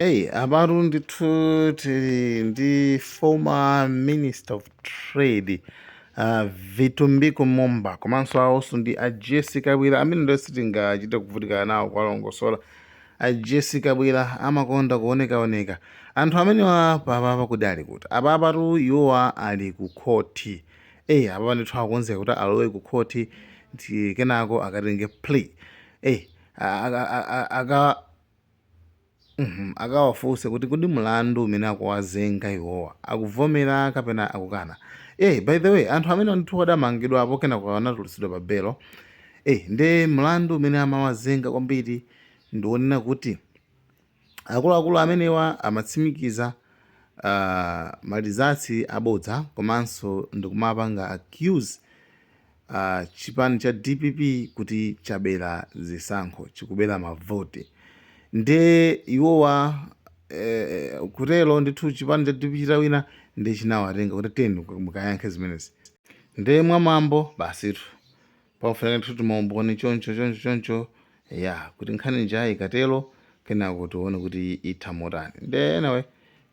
Abarundi tili ndi former Minister of Trade Vitumbiko Momba komanso awonso ndi a Jessica Bwira amene ndo sitingachite kuvutika nawo kwalongosola. A Jessica Bwira amakonda kuonekaoneka. Anthu amenewa papapa kudali kuti apapatu iwowa ali ku khoti. Apapa ndithu akonzeka kuti alowe ku khoti kenako akatenge plea. Akawafunse kuti kodi mlandu umene akuwazenga iwowa akuvomera kapena akukana. By the way, anthu amene ndithu adamangidwa apo kenako anatulutsidwa pa belo. Nde mlandu umene amawazenga kwambiri ndiwonena kuti akuluakulu amenewa amatsimikiza malizatsi abodza komanso ndikumapanga accuse chipani cha DPP kuti chabera zisankho chikubera mavoti. Nde iwowa kutelo ndithu chipani cha DPP chitawina ndi chinawatenga kuti teni mukayankhe zimenezi. Nde mwamwambo basitu pakufanira ndithu timaomboni choncho kuti nkhani nja ikatelo kenako tione kuti itha motani. Nde anyway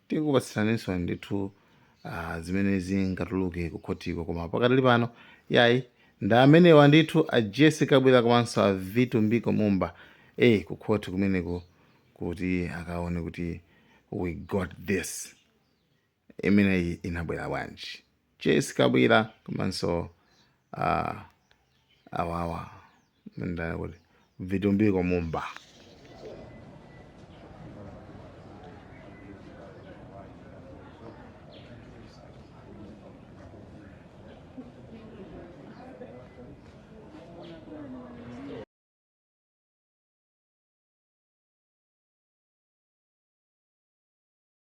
tikupatsiraninso ndithu zimenezi ngatuluke ku khotiko koma pakatali pano ndi amenewa ndithu a Jessica Bwira komanso a Vitumbiko Momba ku khoti kumeneko kuti akaone kuti we got this imene inabwera bwanji. Jessica Bwira komanso awawa ndani kuti Vitumbiko Momba.